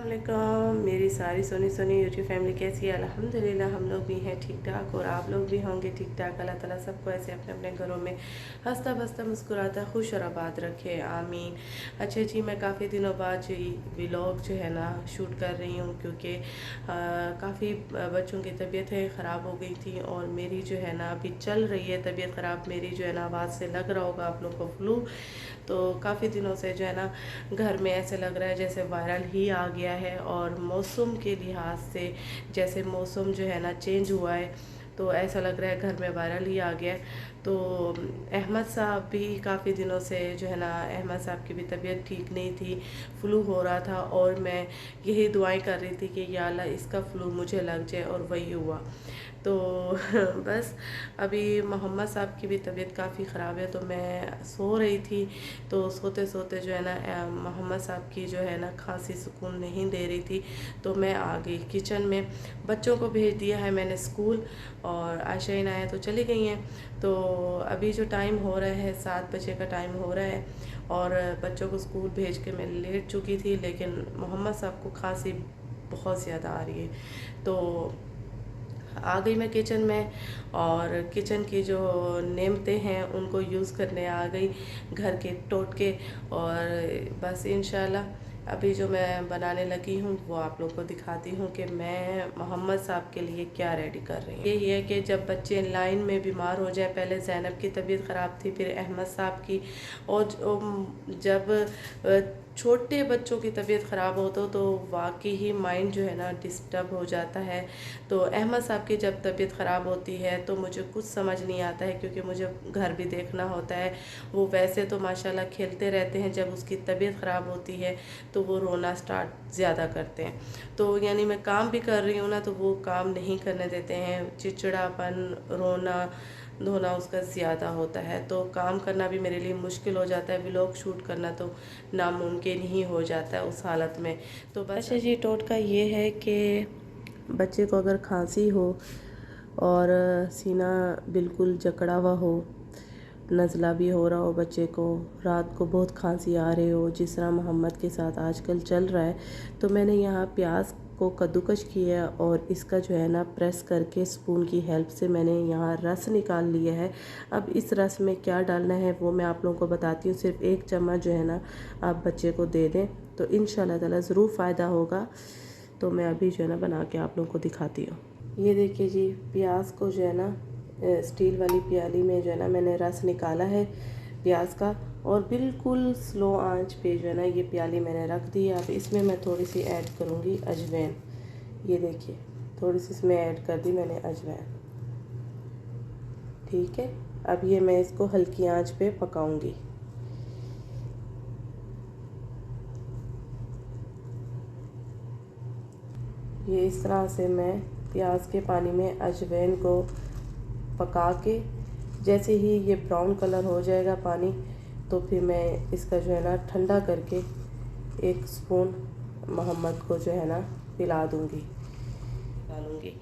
वालेकुम। मेरी सारी सोनी सोनी यूट्यूब फैमिली कैसी है? अल्हम्दुलिल्लाह हम लोग भी हैं ठीक ठाक और आप लोग भी होंगे ठीक ठाक। अल्लाह ताला सबको ऐसे अपने अपने घरों में हंसता बसता मुस्कुराता खुश और आबाद रखे, आमीन। अच्छा जी, मैं काफ़ी दिनों बाद जो व्लॉग जो है ना शूट कर रही हूँ क्योंकि काफ़ी बच्चों की तबीयतें ख़राब हो गई थी और मेरी जो है ना अभी चल रही है तबीयत ख़राब। मेरी जो है ना आवाज़ से लग रहा होगा आप लोग को फ्लू। तो काफ़ी दिनों से जो है ना घर में ऐसे लग रहा है जैसे वायरल ही आ गया है और मौसम के लिहाज से जैसे मौसम जो है ना चेंज हुआ है तो ऐसा लग रहा है घर में वायरल ही आ गया है। तो अहमद साहब भी काफ़ी दिनों से जो है ना अहमद साहब की भी तबीयत ठीक नहीं थी, फ्लू हो रहा था और मैं यही दुआएं कर रही थी कि या अल्लाह इसका फ्लू मुझे लग जाए और वही हुआ। तो बस अभी मोहम्मद साहब की भी तबीयत काफ़ी ख़राब है तो मैं सो रही थी। तो सोते सोते जो है ना मोहम्मद साहब की जो है ना खांसी सुकून नहीं दे रही थी तो मैं आ गई किचन में। बच्चों को भेज दिया है मैंने स्कूल और आयशा आया तो चली गई हैं। तो अभी जो टाइम हो रहा है 7 बजे का टाइम हो रहा है और बच्चों को स्कूल भेज के मैं लेट चुकी थी, लेकिन मोहम्मद साहब को खांसी बहुत ज़्यादा आ रही है। तो आ गई मैं किचन में और किचन की जो नेमतें हैं उनको यूज़ करने आ गई, घर के टोटके। और बस इंशाल्लाह अभी जो मैं बनाने लगी हूँ वो आप लोग को दिखाती हूँ कि मैं मोहम्मद साहब के लिए क्या रेडी कर रही हूँ। यही है कि जब बच्चे लाइन में बीमार हो जाए, पहले ज़ैनब की तबीयत ख़राब थी, फिर अहमद साहब की, और जब छोटे बच्चों की तबीयत ख़राब हो तो वाकई ही माइंड जो है ना डिस्टर्ब हो जाता है। तो अहमद साहब की जब तबीयत ख़राब होती है तो मुझे कुछ समझ नहीं आता है क्योंकि मुझे घर भी देखना होता है। वो वैसे तो माशाल्लाह खेलते रहते हैं, जब उसकी तबीयत ख़राब होती है तो वो रोना स्टार्ट ज़्यादा करते हैं। तो यानी मैं काम भी कर रही हूँ ना तो वो काम नहीं करने देते हैं, चिड़चिड़ापन, रोना धोना उसका ज़्यादा होता है। तो काम करना भी मेरे लिए मुश्किल हो जाता है, व्लॉग शूट करना तो नामुमकिन ही हो जाता है उस हालत में। तो बस अच्छा जी, टोटका ये है कि बच्चे को अगर खांसी हो और सीना बिल्कुल जकड़ा हुआ हो, नज़ला भी हो रहा हो, बच्चे को रात को बहुत खांसी आ रही हो जिस तरह मोहम्मद के साथ आजकल चल रहा है, तो मैंने यहाँ प्याज को कद्दूकश किया और इसका जो है ना प्रेस करके स्पून की हेल्प से मैंने यहाँ रस निकाल लिया है। अब इस रस में क्या डालना है वो मैं आप लोगों को बताती हूँ। सिर्फ 1 चम्मच जो है ना आप बच्चे को दे दें तो इंशाल्लाह ताला ज़रूर फ़ायदा होगा। तो मैं अभी जो है ना बना के आप लोगों को दिखाती हूँ। ये देखिए जी, प्याज को जो है ना स्टील वाली प्याली में जो है ना मैंने रस निकाला है प्याज का और बिल्कुल स्लो आंच पे जो है ना ये प्याली मैंने रख दी है। अब इसमें मैं थोड़ी सी ऐड करूँगी अजवाइन। ये देखिए थोड़ी सी इसमें ऐड कर दी मैंने अजवाइन, ठीक है। अब ये मैं इसको हल्की आंच पे पकाऊंगी। ये इस तरह से मैं प्याज के पानी में अजवाइन को पका के जैसे ही ये ब्राउन कलर हो जाएगा पानी तो फिर मैं इसका जो है ना ठंडा करके 1 स्पून मोहम्मद को जो है ना पिला दूँगी, डालूँगी।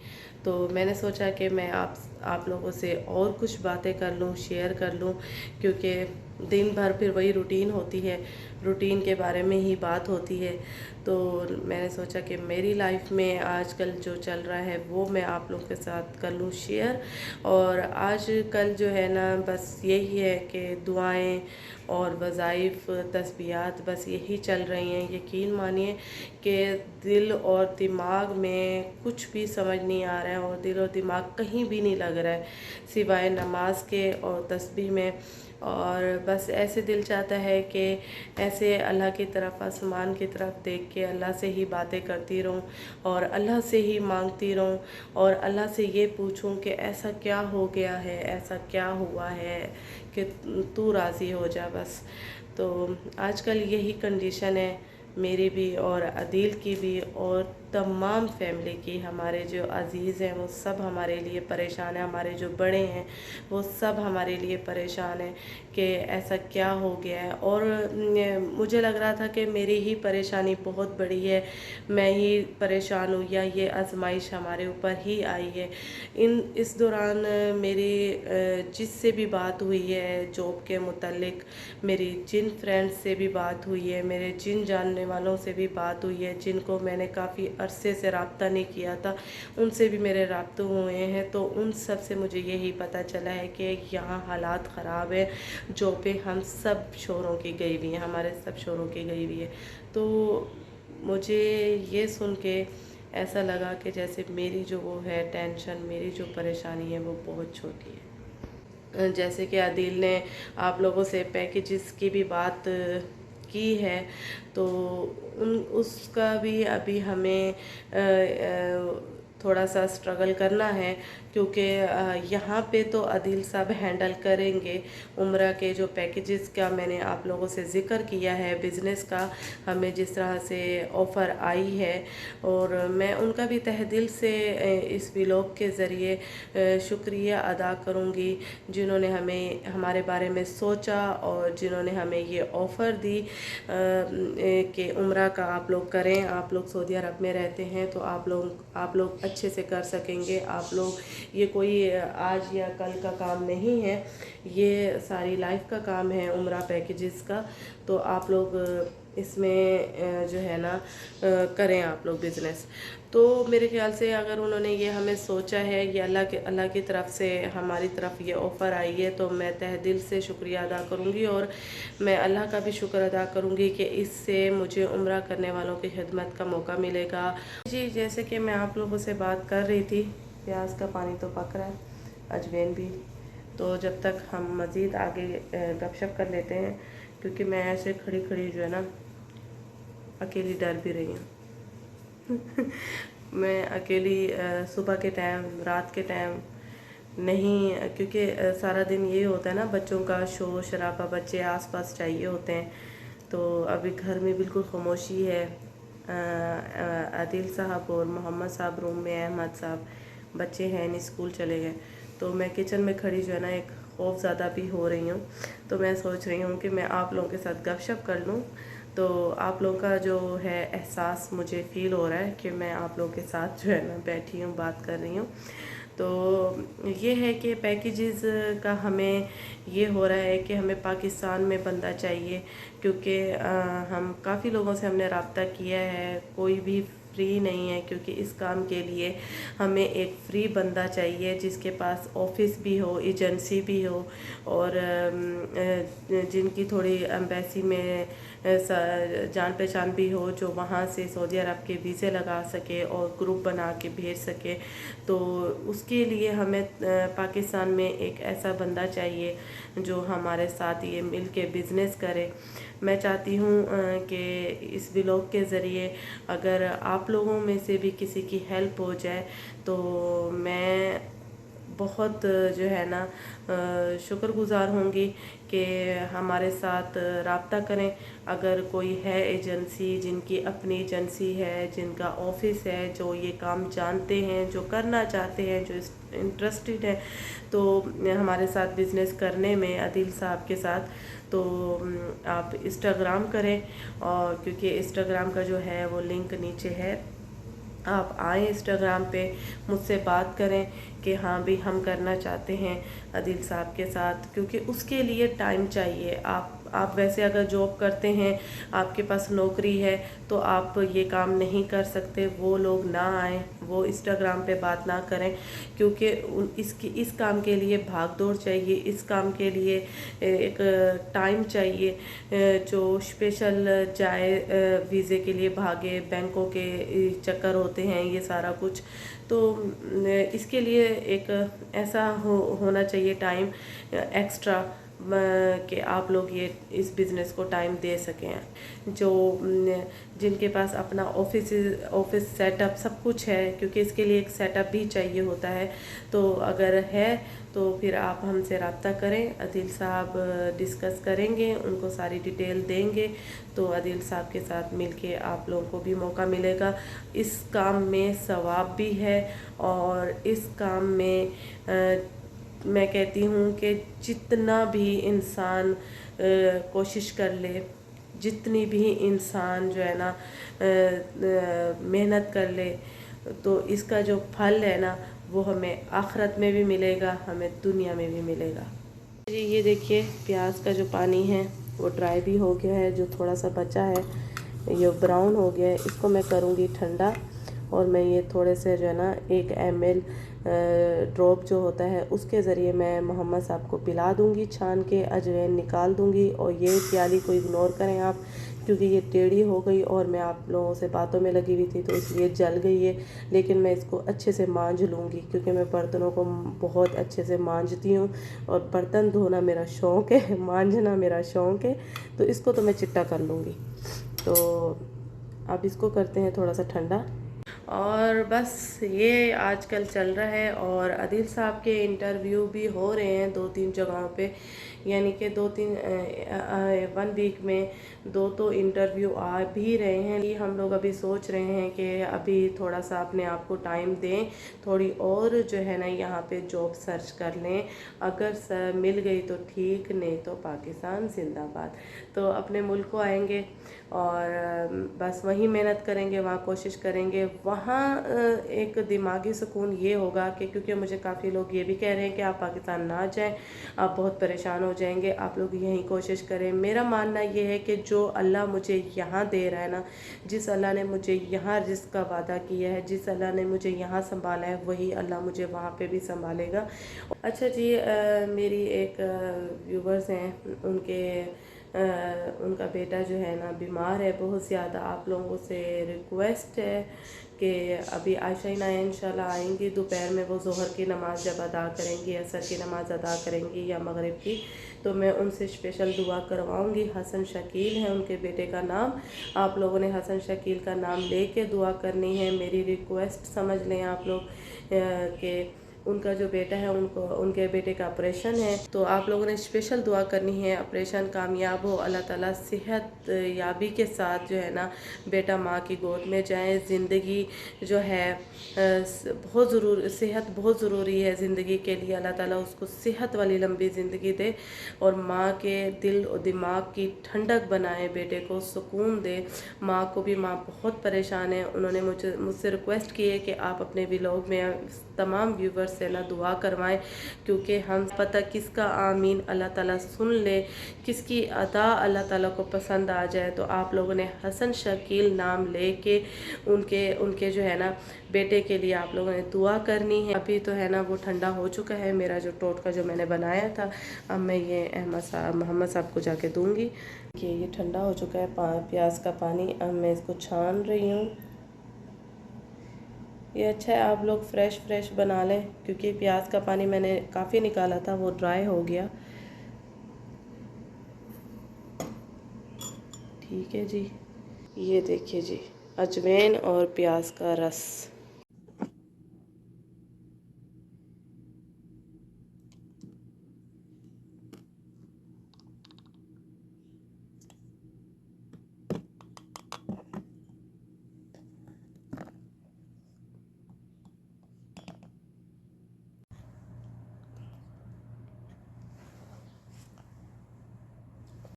तो मैंने सोचा कि मैं आप लोगों से और कुछ बातें कर लूँ, शेयर कर लूँ, क्योंकि दिन भर फिर वही रूटीन होती है, रूटीन के बारे में ही बात होती है। तो मैंने सोचा कि मेरी लाइफ में आजकल जो चल रहा है वो मैं आप लोगों के साथ कर लूँ शेयर। और आज कल जो है ना बस यही है कि दुआएं और वज़ाइफ तस्बीहात बस यही चल रही हैं। यकीन मानिए कि दिल और दिमाग में कुछ भी समझ नहीं आ रहा है और दिल और दिमाग कहीं भी नहीं लग रहा है सिवाय नमाज के और तस्बीह में। और बस ऐसे दिल चाहता है कि ऐसे अल्लाह की तरफ, आसमान की तरफ देख के अल्लाह से ही बातें करती रहूं और अल्लाह से ही मांगती रहूं और अल्लाह से ये पूछूं कि ऐसा क्या हो गया है, ऐसा क्या हुआ है कि तू राज़ी हो जा बस। तो आजकल यही कंडीशन है मेरी भी और अदील की भी और तमाम फैमिली की, हमारे जो अज़ीज़ हैं वो सब हमारे लिए परेशान हैं, हमारे जो बड़े हैं वो सब हमारे लिए परेशान हैं कि ऐसा क्या हो गया है। और मुझे लग रहा था कि मेरी ही परेशानी बहुत बड़ी है, मैं ही परेशान हूँ या ये आजमाइश हमारे ऊपर ही आई है। इस दौरान मेरी जिससे भी बात हुई है जॉब के मुतालिक, मेरी जिन फ्रेंड्स से भी बात हुई है, मेरे जिन जानने वालों से भी बात हुई है, जिनको मैंने काफ़ी अरसे से रब्ता नहीं किया था उनसे भी मेरे रब्ते हुए हैं, तो उन सब से मुझे यही पता चला है कि यहाँ हालात ख़राब है। जॉबें हम सब शोरों की गई हुई हैं, हमारे सब शोरों की गई हुई है। तो मुझे ये सुन के ऐसा लगा कि जैसे मेरी जो वो है टेंशन, मेरी जो परेशानी है वो बहुत छोटी है। जैसे कि आदिल ने आप लोगों से पैकेजेस की भी बात की है, तो उसका भी अभी हमें थोड़ा सा स्ट्रगल करना है, क्योंकि यहाँ पे तो आदिल साहब हैंडल करेंगे उम्रा के जो पैकेजेस का मैंने आप लोगों से ज़िक्र किया है, बिज़नेस का हमें जिस तरह से ऑफ़र आई है, और मैं उनका भी तहे दिल से इस व्लॉग के ज़रिए शुक्रिया अदा करूँगी जिन्होंने हमें हमारे बारे में सोचा और जिन्होंने हमें ये ऑफ़र दी कि उम्रा का आप लोग करें। आप लोग सऊदी अरब में रहते हैं तो आप लोग अच्छे से कर सकेंगे। आप लोग, ये कोई आज या कल का काम नहीं है, ये सारी लाइफ का काम है उम्रा पैकेजेस का। तो आप लोग इसमें जो है ना करें आप लोग बिज़नेस। तो मेरे ख्याल से अगर उन्होंने ये हमें सोचा है, ये अल्लाह की तरफ से हमारी तरफ ये ऑफ़र आई है, तो मैं तहे दिल से शुक्रिया अदा करूँगी और मैं अल्लाह का भी शुक्र अदा करूँगी कि इससे मुझे उम्रा करने वालों की खिदमत का मौका मिलेगा। जी, जैसे कि मैं आप लोगों से बात कर रही थी, प्याज का पानी तो पक रहा है, अजवाइन भी। तो जब तक हम मज़ीद आगे गपशप कर लेते हैं, क्योंकि मैं ऐसे खड़ी खड़ी जो है ना अकेली डर भी रही हूँ। मैं अकेली सुबह के टाइम, रात के टाइम नहीं, क्योंकि सारा दिन ये होता है ना, बच्चों का शोर शराबा, बच्चे आसपास चाहिए होते हैं। तो अभी घर में बिल्कुल खामोशी है। आदिल साहब और मोहम्मद साहब रूम में, अहमद साहब, बच्चे हैं नहीं, स्कूल चले गए। तो मैं किचन में खड़ी जो है ना एक खौफ ज़्यादा भी हो रही हूँ। तो मैं सोच रही हूँ कि मैं आप लोगों के साथ गपशप कर लूँ, तो आप लोगों का जो है एहसास मुझे फ़ील हो रहा है कि मैं आप लोगों के साथ जो है ना बैठी हूँ, बात कर रही हूँ। तो ये है कि पैकेजेस का हमें ये हो रहा है कि हमें पाकिस्तान में बंदा चाहिए, क्योंकि हम काफ़ी लोगों से हमने रब्ता किया है, कोई भी फ्री नहीं है, क्योंकि इस काम के लिए हमें एक फ्री बंदा चाहिए जिसके पास ऑफिस भी हो, एजेंसी भी हो, और जिनकी थोड़ी एम्बेसी में जान पहचान भी हो, जो वहाँ से सऊदी अरब के वीज़े लगा सके और ग्रुप बना के भेज सके। तो उसके लिए हमें पाकिस्तान में एक ऐसा बंदा चाहिए जो हमारे साथ ये मिल के बिज़नेस करे। मैं चाहती हूँ कि इस व्लॉग के ज़रिए अगर आप लोगों में से भी किसी की हेल्प हो जाए तो मैं बहुत जो है ना शुक्रगुज़ार होंगी कि हमारे साथ रब्ता करें। अगर कोई है एजेंसी, जिनकी अपनी एजेंसी है, जिनका ऑफिस है, जो ये काम जानते हैं, जो करना चाहते हैं, जो इंटरेस्टेड है तो हमारे साथ बिज़नेस करने में आदिल साहब के साथ, तो आप इंस्टाग्राम करें, और क्योंकि इंस्टाग्राम का जो है वो लिंक नीचे है, आप आएँ इंस्टाग्राम पे, मुझसे बात करें कि हाँ भी हम करना चाहते हैं आदिल साहब के साथ, क्योंकि उसके लिए टाइम चाहिए। आप वैसे अगर जॉब करते हैं, आपके पास नौकरी है, तो आप ये काम नहीं कर सकते। वो लोग ना आएँ, वो इंस्टाग्राम पे बात ना करें, क्योंकि इस काम के लिए भाग दौड़ चाहिए, इस काम के लिए एक टाइम चाहिए, जो स्पेशल जाए, वीज़े के लिए भागे, बैंकों के चक्कर होते हैं, ये सारा कुछ। तो इसके लिए एक ऐसा होना चाहिए टाइम एक्स्ट्रा, कि आप लोग ये इस बिज़नेस को टाइम दे सकें। जो जिनके पास अपना ऑफिस सेटअप सब कुछ है, क्योंकि इसके लिए एक सेटअप भी चाहिए होता है, तो अगर है तो फिर आप हमसे रब्ता करें। अदील साहब डिस्कस करेंगे, उनको सारी डिटेल देंगे, तो अदील साहब के साथ मिलके आप लोगों को भी मौका मिलेगा। इस काम में सवाब भी है, और इस काम में मैं कहती हूँ कि जितना भी इंसान कोशिश कर ले, जितनी भी इंसान जो है ना मेहनत कर ले, तो इसका जो फल है ना वो हमें आखिरत में भी मिलेगा, हमें दुनिया में भी मिलेगा। जी ये देखिए प्याज का जो पानी है वो ड्राई भी हो गया है, जो थोड़ा सा बचा है ये ब्राउन हो गया है। इसको मैं करूँगी ठंडा, और मैं ये थोड़े से जो है ना 1 ml ड्रॉप जो होता है उसके ज़रिए मैं मोहम्मद साहब को पिला दूँगी, छान के अजवाइन निकाल दूँगी। और ये प्याली को इग्नोर करें आप, क्योंकि ये टेढ़ी हो गई और मैं आप लोगों से बातों में लगी हुई थी तो इसलिए जल गई है। लेकिन मैं इसको अच्छे से मांज लूँगी, क्योंकि मैं बर्तनों को बहुत अच्छे से मांजती हूँ, और बर्तन धोना मेरा शौक़ है, मांजना मेरा शौक़ है, तो इसको तो मैं चिट्टा कर लूँगी। तो अब इसको करते हैं थोड़ा सा ठंडा। और बस ये आजकल चल रहा है, और अदील साहब के इंटरव्यू भी हो रहे हैं 2-3 जगहों पे, यानी कि 1 वीक में 2 तो इंटरव्यू आ भी रहे हैं। ये हम लोग अभी सोच रहे हैं कि अभी थोड़ा सा अपने आप को टाइम दें, थोड़ी और जो है ना यहाँ पे जॉब सर्च कर लें। अगर मिल गई तो ठीक, नहीं तो पाकिस्तान जिंदाबाद। तो अपने मुल्क को आएंगे और बस वहीं मेहनत करेंगे, वहाँ कोशिश करेंगे। वहाँ एक दिमागी सुकून ये होगा कि, क्योंकि मुझे काफ़ी लोग ये भी कह रहे हैं कि आप पाकिस्तान ना जाएं, आप बहुत परेशान हो जाएंगे, आप लोग यहीं कोशिश करें। मेरा मानना ये है कि जो अल्लाह मुझे यहाँ दे रहा है ना, जिस अल्लाह ने मुझे यहाँ रिज़्क़ का वादा किया है, जिस अल्लाह ने मुझे यहाँ संभाला है, वही अल्लाह मुझे वहाँ पे भी संभालेगा। अच्छा जी, मेरी एक व्यूवर्स हैं, उनका बेटा जो है ना बीमार है बहुत ज़्यादा। आप लोगों से रिक्वेस्ट है कि अभी आयशा ना इंशाल्लाह आएंगी दोपहर में, वो ज़ोहर की नमाज़ जब अदा करेंगी, असर की नमाज़ अदा करेंगी या मगरिब की, तो मैं उनसे स्पेशल दुआ करवाऊंगी। हसन शकील है उनके बेटे का नाम, आप लोगों ने हसन शकील का नाम लेके दुआ करनी है। मेरी रिक्वेस्ट समझ लें आप लोग कि उनका जो बेटा है, उनके बेटे का ऑपरेशन है, तो आप लोगों ने स्पेशल दुआ करनी है, ऑपरेशन कामयाब हो, अल्लाह ताला सेहत याबी के साथ जो है ना बेटा माँ की गोद में जाए। ज़िंदगी जो है बहुत सेहत बहुत ज़रूरी है ज़िंदगी के लिए। अल्लाह ताला उसको सेहत वाली लंबी ज़िंदगी दे, और माँ के दिल और दिमाग की ठंडक बनाए, बेटे को सुकून दे। माँ को भी, माँ बहुत परेशान है। उन्होंने मुझसे रिक्वेस्ट की है कि आप अपने व्लॉग में तमाम व्यूवर्स से ना दुआ करवाएं, क्योंकि हम पता किसका आमीन अल्लाह ताला सुन ले, किसकी अदा अल्लाह ताला को पसंद आ जाए। तो आप लोगों ने हसन शकील नाम लेके उनके जो है ना बेटे के लिए आप लोगों ने दुआ करनी है। अभी तो है ना वो ठंडा हो चुका है मेरा जो टोटका जो मैंने बनाया था। अब मैं ये मोहम्मद साहब को जाके दूंगी कि ये ठंडा हो चुका है प्याज का पानी। अब मैं इसको छान रही हूँ। ये अच्छा है आप लोग फ्रेश बना लें, क्योंकि प्याज का पानी मैंने काफ़ी निकाला था, वो ड्राई हो गया। ठीक है जी, ये देखिए जी अजवाइन और प्याज का रस।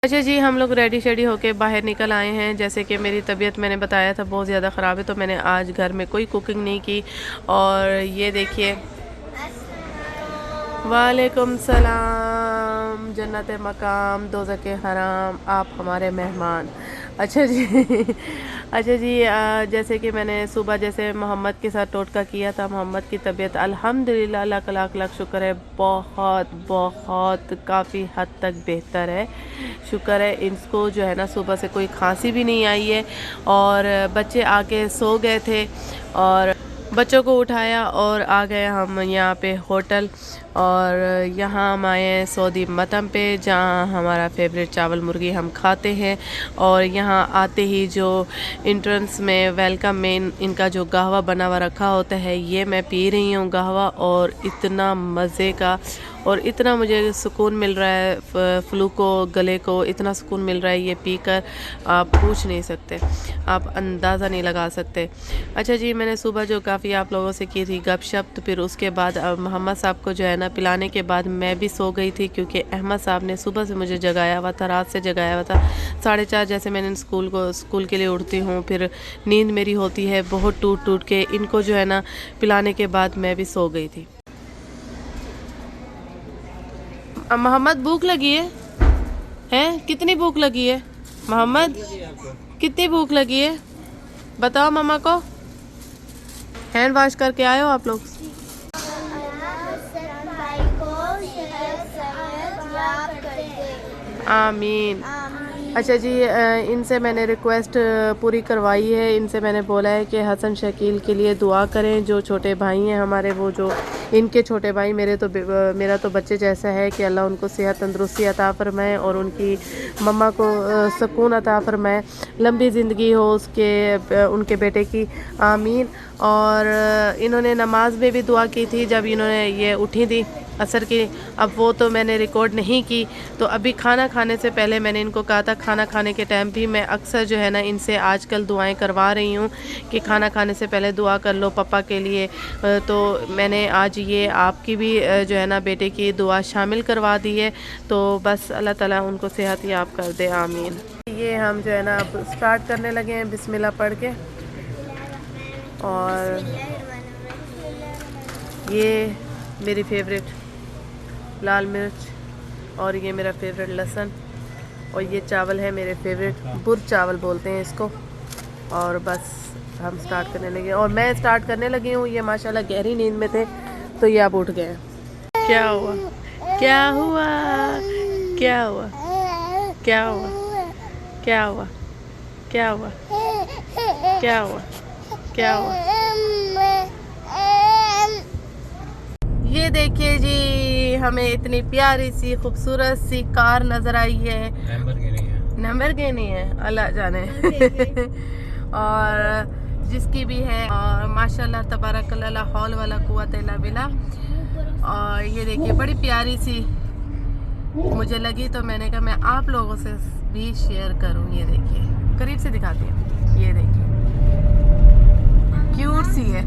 अच्छा जी, हम लोग रेडी शेडी होके बाहर निकल आए हैं। जैसे कि मेरी तबीयत मैंने बताया था बहुत ज़्यादा ख़राब है, तो मैंने आज घर में कोई कुकिंग नहीं की। और ये देखिए, वालेकुम सलाम, जन्नत मकाम दोज़ख हराम, आप हमारे मेहमान। अच्छा जी अच्छा जी, जैसे कि मैंने सुबह जैसे मोहम्मद के साथ टोटका किया था, मोहम्मद की तबीयत अल्हम्दुलिल्लाह अल्लाह का लाख शुक्र है, बहुत काफ़ी हद तक बेहतर है, शुक्र है। इनको जो है ना सुबह से कोई खांसी भी नहीं आई है, और बच्चे आके सो गए थे, और बच्चों को उठाया और आ गए हम यहाँ पे होटल। और यहाँ हम आए हैं सऊदी मतम पे, जहाँ हमारा फेवरेट चावल मुर्गी हम खाते हैं। और यहाँ आते ही जो इंट्रेंस में वेलकम में इनका जो कहवा बना हुआ रखा होता है, ये मैं पी रही हूँ कहवा। और इतना मज़े का और इतना मुझे सुकून मिल रहा है, फ्लू को गले को इतना सुकून मिल रहा है ये पीकर, आप पूछ नहीं सकते, आप अंदाज़ा नहीं लगा सकते। अच्छा जी, मैंने सुबह जो काफ़ी आप लोगों से की थी गपशप, तो फिर उसके बाद मोहम्मद साहब को जो है ना पिलाने के बाद मैं भी सो गई थी, क्योंकि अहमद साहब ने सुबह से मुझे जगाया हुआ था, रात से जगाया हुआ था। 4:30 जैसे मैंने स्कूल के लिए उठती हूँ, फिर नींद मेरी होती है बहुत टूट टूट के। इनको जो है ना पिलाने के बाद मैं भी सो गई थी। मोहम्मद भूख लगी है? हैं? कितनी भूख लगी है मोहम्मद? कितनी भूख लगी है बताओ मम्मा को। हैंड वॉश करके आए हो आप लोग? आमीन। अच्छा जी, इनसे मैंने रिक्वेस्ट पूरी करवाई है। इनसे मैंने बोला है कि हसन शकील के लिए दुआ करें, जो छोटे भाई हैं हमारे, वो जो इनके छोटे भाई मेरा तो बच्चे जैसा है, कि अल्लाह उनको सेहत तंदुरुस्ती अता फरमाए और उनकी मम्मा को सुकून अता फरमाए, लंबी ज़िंदगी हो उनके बेटे की, आमीन। और इन्होंने नमाज में भी दुआ की थी जब इन्होंने ये उठी थी असर की। अब वो तो मैंने रिकॉर्ड नहीं की, तो अभी खाना खाने से पहले मैंने इनको कहा था, खाना खाने के टाइम भी मैं अक्सर जो है ना इनसे आजकल दुआएं करवा रही हूँ कि खाना खाने से पहले दुआ कर लो पापा के लिए। तो मैंने आज ये आपकी भी जो है ना बेटे की दुआ शामिल करवा दी है। तो बस अल्लाह ताला उनको सेहत याब कर दे, आमीन। ये हम जो है ना अब स्टार्ट करने लगे हैं बिस्मिल्लाह पढ़ के। और ये मेरी फेवरेट लाल मिर्च, और ये मेरा फेवरेट लहसुन, और ये चावल है मेरे फेवरेट, बुर चावल बोलते हैं इसको। और बस हम स्टार्ट करने लगे, और मैं स्टार्ट करने लगी हूँ। ये माशाल्लाह गहरी नींद में थे, तो ये अब उठ गए। क्या हुआ? क्या हुआ? क्या हुआ? क्या हुआ? क्या हुआ? क्या हुआ? क्या हुआ? क्या हुआ? ये देखिए जी, हमें इतनी प्यारी सी खूबसूरत सी कार नजर आई है। लैम्बोर्गिनी है, अल्लाह जाने। और जिसकी भी है, और माशाल्लाह तबारकल्लाह, ला हौल वाला कुव्वत इल्ला बिल्लाह। और ये देखिए बड़ी प्यारी सी मुझे लगी, तो मैंने कहा मैं आप लोगों से भी शेयर करूं। ये देखिए करीब से दिखाती हूँ, ये देखिए क्यूट सी है।